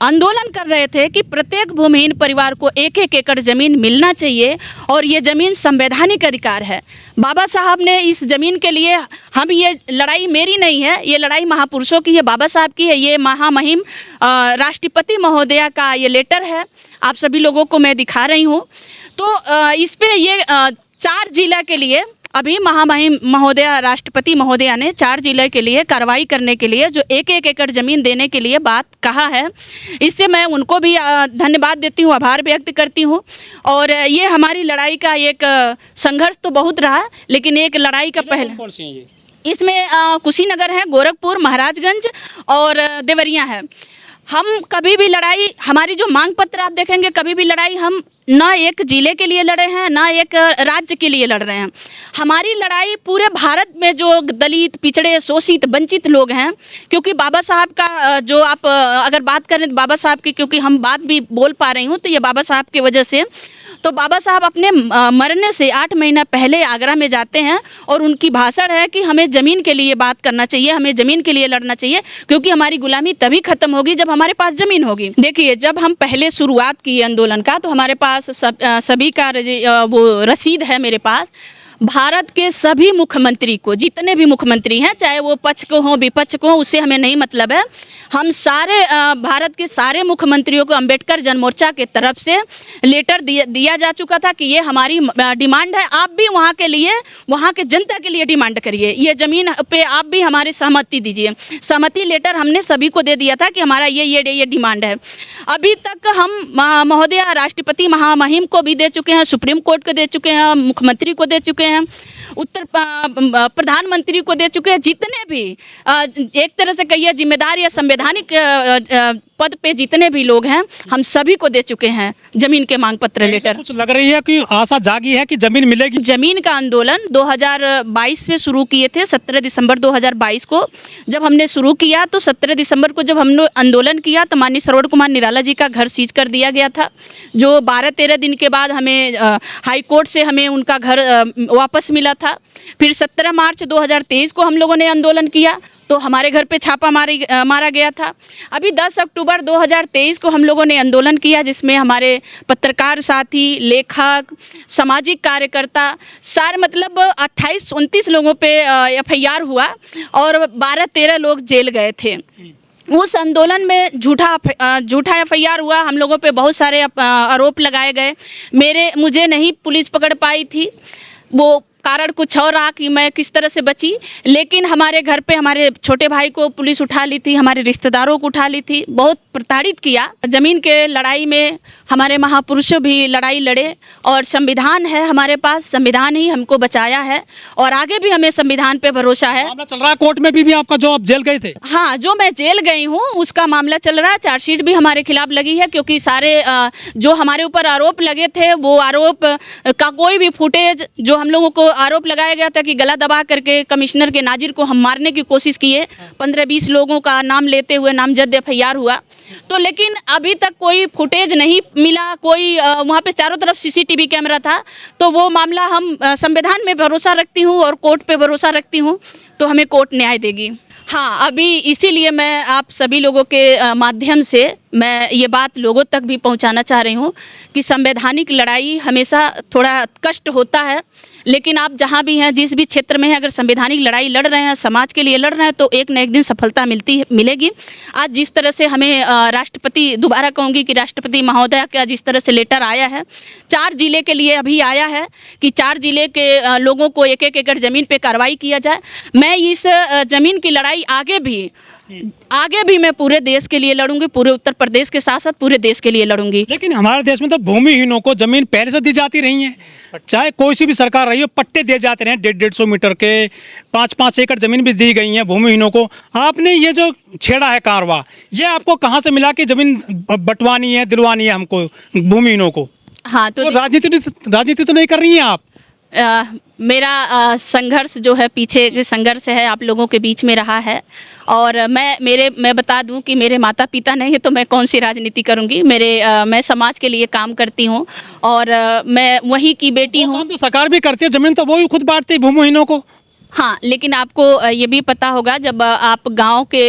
आंदोलन कर रहे थे कि प्रत्येक भूमिहीन परिवार को एक एक एकड़ ज़मीन मिलना चाहिए और ये ज़मीन संवैधानिक अधिकार है। बाबा साहब ने इस ज़मीन के लिए, हम ये लड़ाई मेरी नहीं है, ये लड़ाई महापुरुषों की है, बाबा साहब की है। ये महामहिम राष्ट्रपति महोदया का ये लेटर है, आप सभी लोगों को मैं दिखा रही हूँ। तो इस पे ये 4 जिला के लिए अभी महामहिम महोदया राष्ट्रपति महोदया ने 4 जिले के लिए कार्रवाई करने के लिए जो एक एक एकड़ ज़मीन देने के लिए बात कहा है, इससे मैं उनको भी धन्यवाद देती हूँ, आभार व्यक्त करती हूँ। और ये हमारी लड़ाई का एक संघर्ष तो बहुत रहा, लेकिन एक लड़ाई का पहले कौन सी हैं ये? इसमें कुशीनगर है, गोरखपुर, महाराजगंज और देवरिया है। हम कभी भी लड़ाई, हमारी जो मांग पत्र आप देखेंगे, कभी भी लड़ाई हम ना एक जिले के लिए लड़े हैं, ना एक राज्य के लिए लड़ रहे हैं। हमारी लड़ाई पूरे भारत में जो दलित, पिछड़े, शोषित, वंचित लोग हैं, क्योंकि बाबा साहब का जो आप अगर बात करें तो बाबा साहब की, क्योंकि हम बात भी बोल पा रही हूँ तो ये बाबा साहब की वजह से। तो बाबा साहब अपने मरने से 8 महीना पहले आगरा में जाते हैं और उनकी भाषण है कि हमें ज़मीन के लिए बात करना चाहिए, हमें ज़मीन के लिए लड़ना चाहिए, क्योंकि हमारी गुलामी तभी ख़त्म होगी जब हमारे पास ज़मीन होगी। देखिए, जब हम पहले शुरुआत की आंदोलन का तो हमारे पास सभी का वो रसीद है मेरे पास। भारत के सभी मुख्यमंत्री को, जितने भी मुख्यमंत्री हैं, चाहे वो पक्ष को हों विपक्ष को हों, उससे हमें नहीं मतलब है। हम सारे भारत के सारे मुख्यमंत्रियों को अंबेडकर जन मोर्चा के तरफ से लेटर दिया जा चुका था कि ये हमारी डिमांड है, आप भी वहाँ के लिए, वहाँ के जनता के लिए डिमांड करिए, ये ज़मीन पे आप भी हमारी सहमति दीजिए। सहमति लेटर हमने सभी को दे दिया था कि हमारा ये डिमांड है। अभी तक हम महोदया राष्ट्रपति महामहिम को भी दे चुके हैं, सुप्रीम कोर्ट को दे चुके हैं, मुख्यमंत्री को दे चुके हैं, उत्तर प्रधानमंत्री को दे चुके हैं। जितने भी एक तरह से कहिए जिम्मेदार या संवैधानिक पद पे जितने भी लोग हैं, हम सभी को दे चुके हैं ज़मीन के मांग पत्र लेटर। कुछ लग रही है कि आशा जागी है कि ज़मीन मिलेगी। ज़मीन का आंदोलन 2022 से शुरू किए थे। 17 दिसंबर 2022 को जब हमने शुरू किया तो 17 दिसंबर को जब हमने आंदोलन किया तो माननीय श्रवण कुमार निराला जी का घर सीज कर दिया गया था, जो 12-13 दिन के बाद हमें हाई कोर्ट से हमें उनका घर वापस मिला था। फिर 17 मार्च 2023 को हम लोगों ने आंदोलन किया तो हमारे घर पे छापा मारा गया था। अभी 10 अक्टूबर 2023 को हम लोगों ने आंदोलन किया, जिसमें हमारे पत्रकार साथी, लेखक, सामाजिक कार्यकर्ता, सारे मतलब 28-29 लोगों पे FIR हुआ और 12-13 लोग जेल गए थे। उस आंदोलन में झूठा FIR हुआ, हम लोगों पे बहुत सारे आरोप लगाए गए। मुझे नहीं पुलिस पकड़ पाई थी, वो कारण कुछ और रहा कि मैं किस तरह से बची, लेकिन हमारे घर पे हमारे छोटे भाई को पुलिस उठा ली थी, हमारे रिश्तेदारों को उठा ली थी, बहुत प्रताड़ित किया। ज़मीन के लड़ाई में हमारे महापुरुषों भी लड़ाई लड़े और संविधान है हमारे पास, संविधान ही हमको बचाया है और आगे भी हमें संविधान पे भरोसा है। मामला चल रहा है कोर्ट में भी आपका, जो आप जेल गए थे? हाँ, जो मैं जेल गई हूँ उसका मामला चल रहा है। चार्जशीट भी हमारे खिलाफ लगी है, क्योंकि सारे जो हमारे ऊपर आरोप लगे थे वो आरोप का कोई भी फुटेज, जो हम लोगों को आरोप लगाया गया था कि गला दबा करके कमिश्नर के नाजिर को हम मारने की कोशिश किए, 15-20 लोगों का नाम लेते हुए नामजद FIR हुआ, तो लेकिन अभी तक कोई फुटेज नहीं मिला, कोई वहाँ पे चारों तरफ CCTV कैमरा था। तो वो मामला, हम संविधान में भरोसा रखती हूँ और कोर्ट पे भरोसा रखती हूँ, तो हमें कोर्ट न्याय देगी। हाँ, अभी इसीलिए मैं आप सभी लोगों के माध्यम से मैं ये बात लोगों तक भी पहुंचाना चाह रही हूँ कि संवैधानिक लड़ाई हमेशा थोड़ा कष्ट होता है, लेकिन आप जहाँ भी हैं, जिस भी क्षेत्र में हैं, अगर संवैधानिक लड़ाई लड़ रहे हैं, समाज के लिए लड़ रहे हैं, तो एक न एक दिन सफलता मिलेगी। आज जिस तरह से हमें राष्ट्रपति, दोबारा कहूँगी कि राष्ट्रपति महोदया का जिस तरह से लेटर आया है, 4 जिले के लिए अभी आया है कि 4 जिले के लोगों को एक एक एकड़ ज़मीन पे कार्रवाई किया जाए। मैं इस ज़मीन की लड़ाई आगे भी मैं पूरे देश के लिए लड़ूंगी, पूरे उत्तर प्रदेश के साथ साथ पूरे देश के लिए लड़ूंगी। लेकिन हमारे देश में तो भूमिहीनों को जमीन पहले से दी जाती रही है, चाहे कोई सी भी सरकार रही हो, पट्टे दिए जाते रहे, 150-150 मीटर के, 5-5 एकड़ जमीन भी दी गई है भूमिहीनों को। आपने ये जो छेड़ा है कारवा, ये आपको कहाँ से मिला कि जमीन बंटवानी है, दिलवानी है हमको भूमिहीनों को? हाँ, तो राजनीति तो नहीं कर रही हैं आप? मेरा संघर्ष जो है, पीछे के संघर्ष है, आप लोगों के बीच में रहा है। और मैं बता दूं कि मेरे माता पिता नहीं है तो मैं कौन सी राजनीति करूंगी। मैं समाज के लिए काम करती हूं और मैं वही की बेटी हूं। तो सरकार भी करती है, जमीन तो वो ही खुद बांटती है भूमिहीनों को। हाँ, लेकिन आपको ये भी पता होगा जब आप गांव के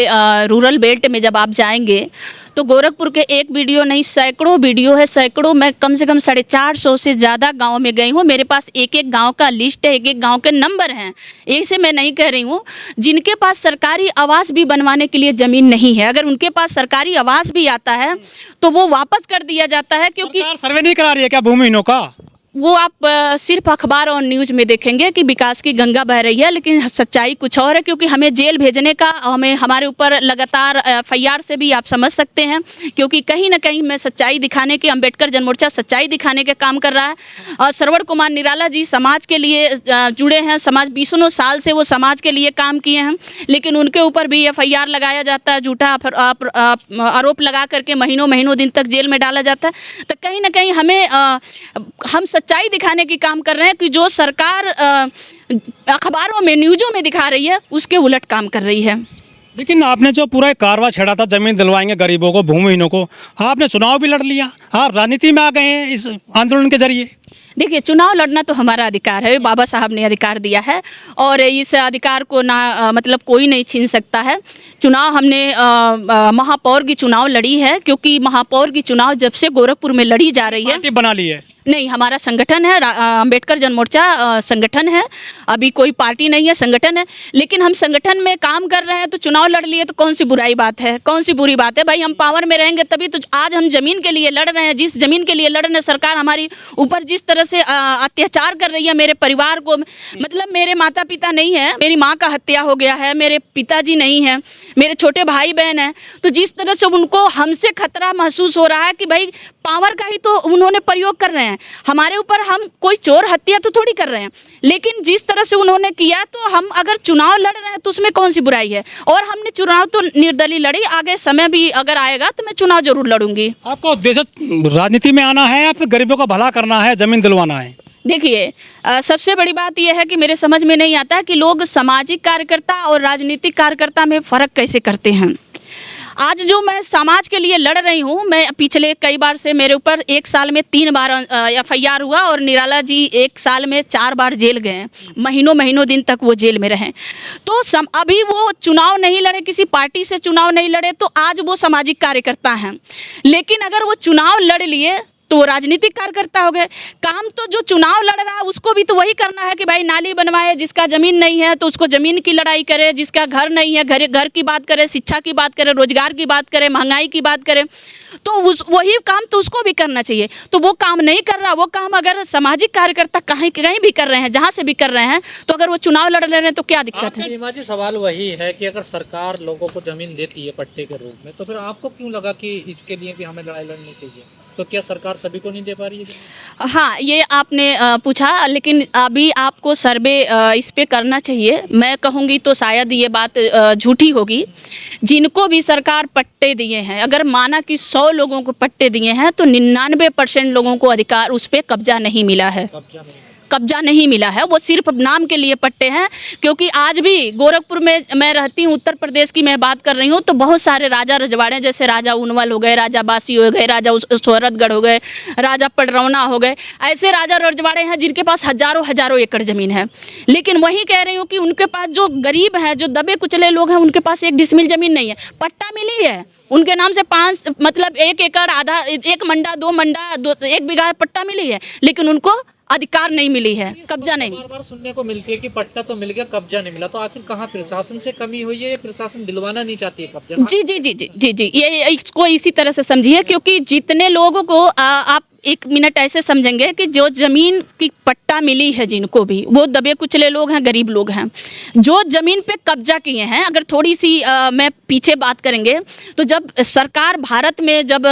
रूरल बेल्ट में जब आप जाएंगे तो गोरखपुर के एक वीडियो नहीं सैकड़ों वीडियो है, सैकड़ों, मैं कम से कम 450 से ज़्यादा गांव में गई हूँ। मेरे पास एक एक गांव का लिस्ट है, एक एक गांव के नंबर हैं। ऐसे मैं नहीं कह रही हूँ जिनके पास सरकारी आवास भी बनवाने के लिए ज़मीन नहीं है। अगर उनके पास सरकारी आवास भी आता है तो वो वापस कर दिया जाता है, क्योंकि सरकार सर्वे नहीं करा रही है क्या भूमिहीनों का? वो आप सिर्फ अखबार और न्यूज़ में देखेंगे कि विकास की गंगा बह रही है, लेकिन सच्चाई कुछ और है। क्योंकि हमें जेल भेजने का, हमें हमारे ऊपर लगातार एफआईआर से भी आप समझ सकते हैं, क्योंकि कहीं ना कहीं मैं सच्चाई दिखाने के, अम्बेडकर जनमोर्चा सच्चाई दिखाने के काम कर रहा है। और श्रवण कुमार निराला जी समाज के लिए जुड़े हैं, समाज 20 साल से वो समाज के लिए काम किए हैं, लेकिन उनके ऊपर भी एफआईआर लगाया जाता है, झूठा आरोप लगा करके महीनों महीनों दिन तक जेल में डाला जाता है। तो कहीं ना कहीं हमें हम सच्चाई दिखाने की काम कर रहे हैं कि जो सरकार अखबारों में, न्यूज़ों में दिखा रही है, उसके उलट काम कर रही है। लेकिन आपने जो पूरा एक कारवा छेड़ा था जमीन दिलवाएंगे गरीबों को, भूमिहीनों को, आपने चुनाव भी लड़ लिया, आप राजनीति में आ गए हैं इस आंदोलन के जरिए। देखिए, चुनाव लड़ना तो हमारा अधिकार है, बाबा साहब ने अधिकार दिया है और इस अधिकार को ना मतलब कोई नहीं छीन सकता है। चुनाव हमने महापौर की चुनाव लड़ी है, क्योंकि महापौर की चुनाव जब से गोरखपुर में लड़ी जा रही है। पार्टी बना ली है? नहीं, हमारा संगठन है, अम्बेडकर जनमोर्चा संगठन है, अभी कोई पार्टी नहीं है, संगठन है। लेकिन हम संगठन में काम कर रहे हैं तो चुनाव लड़ लिए तो कौन सी बुराई बात है, कौन सी बुरी बात है? भाई, हम पावर में रहेंगे तभी तो। आज हम जमीन के लिए लड़ रहे हैं, जिस जमीन के लिए लड़ रहे हैं, सरकार हमारी ऊपर जिस तरह से अत्याचार कर रही है, मेरे परिवार को, मतलब मेरे माता पिता नहीं है, मेरी माँ का हत्या हो गया है, मेरे पिताजी नहीं है, मेरे छोटे भाई बहन हैं, तो जिस तरह से उनको हमसे खतरा महसूस हो रहा है कि भाई पावर का ही तो उन्होंने प्रयोग कर रहे हैं हमारे ऊपर। हम कोई चोर हत्या तो थोड़ी कर रहे हैं, लेकिन जिस तरह से उन्होंने किया, तो हम अगर चुनाव लड़ रहे हैं तो उसमें कौन सी बुराई है? और हमने चुनाव तो निर्दलीय लड़ी, आगे समय भी अगर आएगा तो मैं चुनाव जरूर लड़ूंगी। आपका उद्देश्य राजनीति में आना है या फिर गरीबों का भला करना है, जमीन दिलवाना है? देखिए, सबसे बड़ी बात यह है कि मेरे समझ में नहीं आता कि लोग सामाजिक कार्यकर्ता और राजनीतिक कार्यकर्ता में फ़र्क कैसे करते हैं। आज जो मैं समाज के लिए लड़ रही हूँ, मैं पिछले कई बार से मेरे ऊपर 1 साल में 3 बार एफआईआर हुआ और निराला जी 1 साल में 4 बार जेल गए, महीनों महीनों दिन तक वो जेल में रहे। तो अभी वो चुनाव नहीं लड़े, किसी पार्टी से चुनाव नहीं लड़े, तो आज वो सामाजिक कार्यकर्ता हैं। लेकिन अगर वो चुनाव लड़ लिए तो वो राजनीतिक कार्यकर्ता हो गए। काम तो जो चुनाव लड़ रहा है उसको भी तो वही करना है कि भाई नाली बनवाए, जिसका ज़मीन नहीं है तो उसको ज़मीन की लड़ाई करे, जिसका घर नहीं है घर की बात करे, शिक्षा की बात करे, रोजगार की बात करे, महंगाई की बात करे। तो वही काम तो उसको भी करना चाहिए। तो वो काम नहीं कर रहा, वो काम अगर सामाजिक कार्यकर्ता कहीं भी कर रहे हैं, जहाँ से भी कर रहे हैं, तो अगर वो चुनाव लड़ रहे हैं तो क्या दिक्कत है? सीमा जी, सवाल वही है कि अगर सरकार लोगों को जमीन देती है पट्टे के रूप में, तो फिर आपको क्यों लगा कि इसके लिए भी हमें लड़ाई लड़नी चाहिए? तो क्या सरकार सभी को नहीं दे पा रही है? हाँ, ये आपने पूछा, लेकिन अभी आपको सर्वे इस पे करना चाहिए। मैं कहूँगी तो शायद ये बात झूठी होगी। जिनको भी सरकार पट्टे दिए हैं, अगर माना कि 100 लोगों को पट्टे दिए हैं, तो 99% लोगों को अधिकार, उस पर कब्जा नहीं मिला है, कब्जा नहीं मिला है। वो सिर्फ नाम के लिए पट्टे हैं। क्योंकि आज भी गोरखपुर में मैं रहती हूँ, उत्तर प्रदेश की मैं बात कर रही हूँ, तो बहुत सारे राजा रजवाड़े, जैसे राजा उनवल हो गए, राजा बासी हो गए, राजा सोहरतगढ़ हो गए, राजा पडरौना हो गए, ऐसे राजा रजवाड़े हैं जिनके पास हजारों एकड़ ज़मीन है। लेकिन वही कह रही हूँ कि उनके पास जो गरीब हैं, जो दबे कुचले लोग हैं, उनके पास 1 डिसमिल ज़मीन नहीं है। पट्टा मिली है उनके नाम से 5 मतलब 1 एकड़, आधा, 1 मंडा, 2 मंडा, 1 बीघा पट्टा मिली है, लेकिन उनको अधिकार नहीं मिली है, कब्जा नहीं। बार बार सुनने को मिलती है कि पट्टा तो मिल गया, कब्जा नहीं मिला। तो आखिर कहाँ प्रशासन से कमी हुई है या प्रशासन दिलवाना नहीं चाहती है कब्जा? जी जी जी जी जी जी, ये इसको इसी तरह से समझिए। क्योंकि जितने लोगों को आप 1 मिनट ऐसे समझेंगे कि जो ज़मीन की पट्टा मिली है, जिनको भी, वो दबे कुचले लोग हैं, गरीब लोग हैं, जो ज़मीन पे कब्जा किए हैं। अगर थोड़ी सी मैं पीछे बात करेंगे, तो जब सरकार भारत में, जब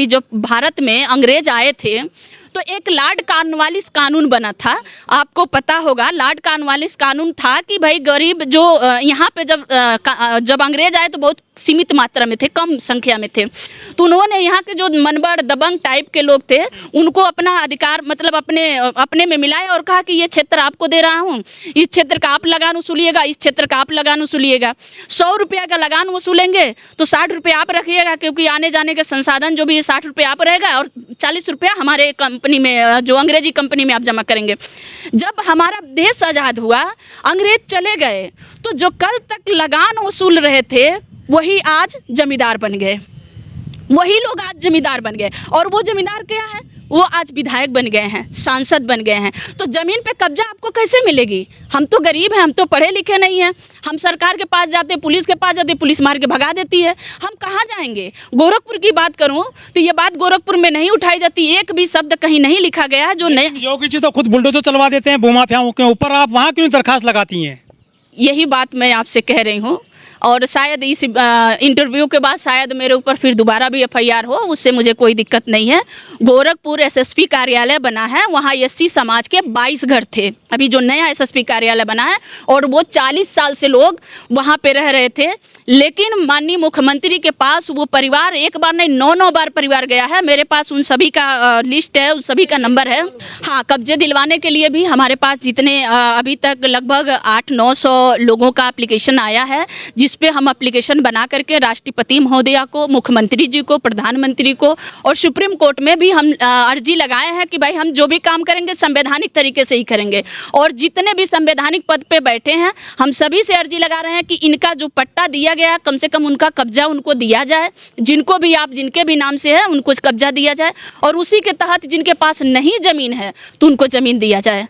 जब भारत में अंग्रेज आए थे, तो एक लॉर्ड कॉर्नवालिस कानून बना था। आपको पता होगा, लॉर्ड कॉर्नवालिस कानून था कि भाई गरीब जो यहाँ पे जब अंग्रेज आए तो बहुत सीमित मात्रा में थे, कम संख्या में थे। तो उन्होंने यहाँ के जो मनबड़ दबंग टाइप के लोग थे, उनको अपना अधिकार मतलब अपने में मिलाया और कहा कि ये क्षेत्र आपको दे रहा हूँ, इस क्षेत्र का आप लगान वसूलिएगा, इस क्षेत्र का आप लगान वसूलिएगा। 100 रुपया का लगान वसूलेंगे तो 60 रुपये आप रखिएगा, क्योंकि आने जाने के संसाधन जो भी 60 रुपये आप रहेगा और 40 रुपया हमारे कंपनी में, जो अंग्रेजी कंपनी में आप जमा करेंगे। जब हमारा देश आज़ाद हुआ, अंग्रेज चले गए, तो जो कल तक लगान वसूल रहे थे वही आज जमींदार बन गए, वही लोग आज जमींदार बन गए। और वो जमींदार क्या है, वो आज विधायक बन गए हैं, सांसद बन गए हैं। तो ज़मीन पे कब्जा आपको कैसे मिलेगी? हम तो गरीब हैं, हम तो पढ़े लिखे नहीं हैं। हम सरकार के पास जाते, पुलिस के पास जाते, पुलिस मार के भगा देती है। हम कहाँ जाएंगे? गोरखपुर की बात करूँ तो ये बात गोरखपुर में नहीं उठाई जाती, एक भी शब्द कहीं नहीं लिखा गया है जो नए। योगी जी तो खुद बुलडोजर चलवा देते हैं भूमाफियाओं के ऊपर, आप वहाँ क्यों दरखास्त लगाती हैं? यही बात मैं आपसे कह रही हूँ, और शायद इस इंटरव्यू के बाद शायद मेरे ऊपर फिर दोबारा भी एफआईआर हो, उससे मुझे कोई दिक्कत नहीं है। गोरखपुर एसएसपी कार्यालय बना है, वहाँ एससी समाज के 22 घर थे। अभी जो नया एसएसपी कार्यालय बना है, और वो 40 साल से लोग वहाँ पे रह रहे थे, लेकिन माननीय मुख्यमंत्री के पास वो परिवार एक बार नहीं 9 बार परिवार गया है। मेरे पास उन सभी का लिस्ट है, उन सभी का नंबर है। हाँ, कब्जे दिलवाने के लिए भी हमारे पास जितने अभी तक लगभग 800-900 लोगों का एप्लीकेशन आया है, जिस पे हम एप्लीकेशन बना करके राष्ट्रपति महोदया को, मुख्यमंत्री जी को, प्रधानमंत्री को और सुप्रीम कोर्ट में भी हम अर्जी लगाए हैं कि भाई हम जो भी काम करेंगे संवैधानिक तरीके से ही करेंगे। और जितने भी संवैधानिक पद पे बैठे हैं, हम सभी से अर्जी लगा रहे हैं कि इनका जो पट्टा दिया गया, कम से कम उनका कब्जा उनको दिया जाए। जिनको भी आप, जिनके भी नाम से है, उनको कब्जा दिया जाए, और उसी के तहत जिनके पास नहीं ज़मीन है तो उनको ज़मीन दिया जाए।